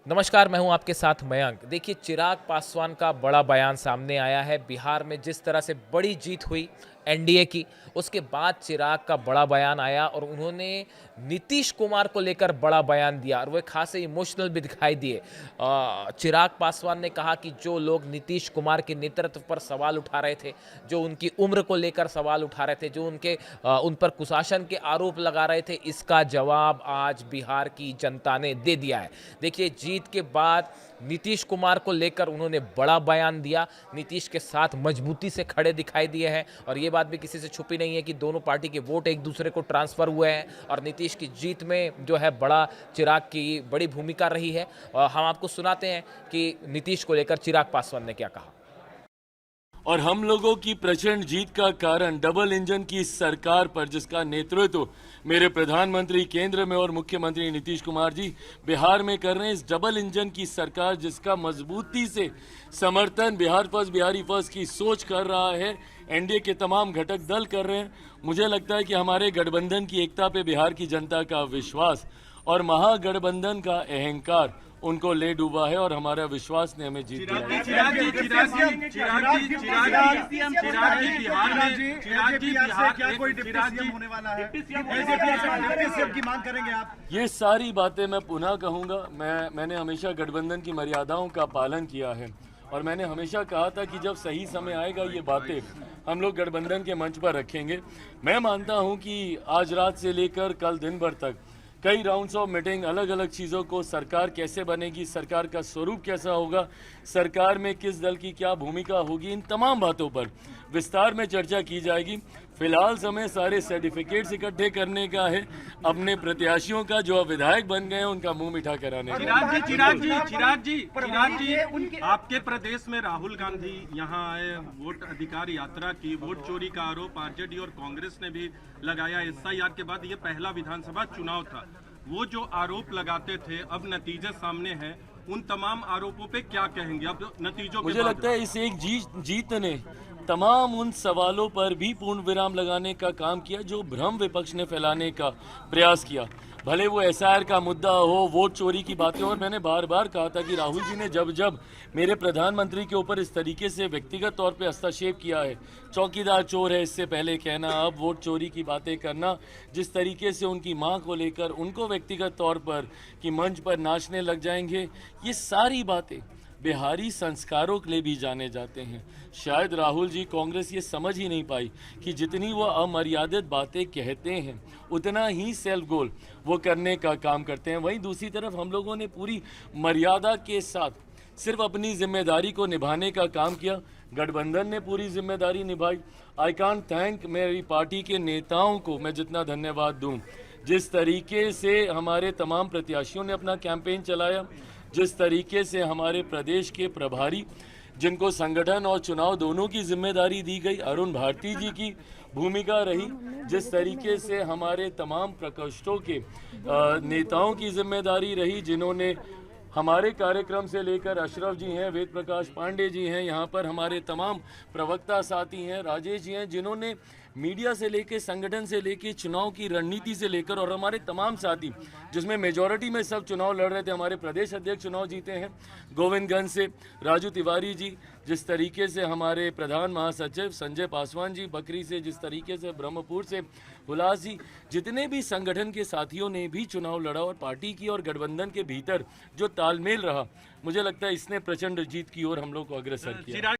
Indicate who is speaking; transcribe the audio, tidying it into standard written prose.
Speaker 1: नमस्कार, मैं हूं आपके साथ मयंक। देखिए, चिराग पासवान का बड़ा बयान सामने आया है। बिहार में जिस तरह से बड़ी जीत हुई एनडीए की, उसके बाद चिराग का बड़ा बयान आया और उन्होंने नीतीश कुमार को लेकर बड़ा बयान दिया और वे खासे इमोशनल भी दिखाई दिए। चिराग पासवान ने कहा कि जो लोग नीतीश कुमार के नेतृत्व पर सवाल उठा रहे थे, जो उनकी उम्र को लेकर सवाल उठा रहे थे, जो उन पर कुशासन के आरोप लगा रहे थे, इसका जवाब आज बिहार की जनता ने दे दिया है। देखिए, जीत के बाद नीतीश कुमार को लेकर उन्होंने बड़ा बयान दिया। नीतीश के साथ मजबूती से खड़े दिखाई दिए हैं और ये बात भी किसी से छुपी नहीं है कि दोनों पार्टी के वोट एक दूसरे को ट्रांसफर हुए हैं और नीतीश की जीत में जो है चिराग की बड़ी भूमिका रही है। और हम आपको सुनाते हैं कि नीतीश को लेकर चिराग पासवान ने क्या कहा।
Speaker 2: और हम लोगों की प्रचंड जीत का कारण डबल इंजन की सरकार पर, जिसका नेतृत्व मेरे प्रधानमंत्री केंद्र में और मुख्यमंत्री नीतीश कुमार जी बिहार में कर रहे हैं। इस डबल इंजन की सरकार जिसका मजबूती से समर्थन बिहार फर्स्ट, बिहारी फर्स्ट की सोच कर रहा है, एनडीए के तमाम घटक दल कर रहे हैं। मुझे लगता है कि हमारे गठबंधन की एकता पे बिहार की जनता का विश्वास और महागठबंधन का अहंकार उनको ले डूबा है और हमारा विश्वास ने हमें जीत दिया। ये सारी बातें मैं पुनः कहूंगा। मैंने हमेशा गठबंधन की मर्यादाओं का पालन किया है और मैंने हमेशा कहा था कि जब सही समय आएगा ये बातें हम लोग गठबंधन के मंच पर रखेंगे। मैं मानता हूं कि आज रात से लेकर कल दिन भर तक कई राउंड्स ऑफ मीटिंग, अलग अलग चीज़ों को, सरकार कैसे बनेगी, सरकार का स्वरूप कैसा होगा, सरकार में किस दल की क्या भूमिका होगी, इन तमाम बातों पर विस्तार में चर्चा की जाएगी। फिलहाल समय सारे सर्टिफिकेट्स इकट्ठे करने का है, अपने प्रत्याशियों का जो अब विधायक बन गए हैं उनका मुंह मीठा कराने का।
Speaker 3: चिराग जी, आपके प्रदेश में राहुल गांधी यहाँ आए, वोट अधिकार यात्रा की, वोट चोरी का आरोप आरजेडी और कांग्रेस ने भी लगाया। एसआईआर के बाद ये पहला विधानसभा चुनाव था। वो जो आरोप लगाते थे, अब नतीजे सामने हैं, उन तमाम आरोपों पे क्या कहेंगे अब नतीजों के?
Speaker 2: मुझे लगता है इस एक जीत ने तमाम उन सवालों पर भी पूर्ण विराम लगाने का काम किया जो भ्रम विपक्ष ने फैलाने का प्रयास किया। भले वो एसआईआर का मुद्दा हो, वोट चोरी की बातें हो, और मैंने बार बार कहा था कि राहुल जी ने जब जब मेरे प्रधानमंत्री के ऊपर इस तरीके से व्यक्तिगत तौर पे हस्तक्षेप किया है, चौकीदार चोर है इससे पहले कहना, अब वोट चोरी की बातें करना, जिस तरीके से उनकी मां को लेकर उनको व्यक्तिगत तौर पर कि मंच पर नाचने लग जाएंगे, ये सारी बातें बिहारी संस्कारों के लिए भी जाने जाते हैं। शायद राहुल जी, कांग्रेस ये समझ ही नहीं पाई कि जितनी वो अमर्यादित बातें कहते हैं उतना ही सेल्फ गोल वो करने का काम करते हैं। वहीं दूसरी तरफ हम लोगों ने पूरी मर्यादा के साथ सिर्फ अपनी जिम्मेदारी को निभाने का काम किया। गठबंधन ने पूरी जिम्मेदारी निभाई। आई कांट थैंक मेरी पार्टी के नेताओं को मैं जितना धन्यवाद दूं, जिस तरीके से हमारे तमाम प्रत्याशियों ने अपना कैंपेन चलाया, जिस तरीके से हमारे प्रदेश के प्रभारी जिनको संगठन और चुनाव दोनों की जिम्मेदारी दी गई, अरुण भारती जी की भूमिका रही, जिस तरीके से हमारे तमाम प्रकोष्ठों के नेताओं की जिम्मेदारी रही, जिन्होंने हमारे कार्यक्रम से लेकर अशरफ जी हैं, वेद प्रकाश पांडे जी हैं, यहाँ पर हमारे तमाम प्रवक्ता साथी हैं, राजेश जी हैं, जिन्होंने मीडिया से लेकर, संगठन से लेकर, चुनाव की रणनीति से लेकर, और हमारे तमाम साथी जिसमें मेजॉरिटी में सब चुनाव लड़ रहे थे, हमारे प्रदेश अध्यक्ष चुनाव जीते हैं गोविंदगंज से, राजू तिवारी जी, जिस तरीके से हमारे प्रधान महासचिव संजय पासवान जी बकरी से, जिस तरीके से ब्रह्मपुर से हुलास जी, जितने भी संगठन के साथियों ने भी चुनाव लड़ा और पार्टी की और गठबंधन के भीतर जो तालमेल रहा, मुझे लगता है इसने प्रचंड जीत की ओर हम लोग को अग्रसर किया।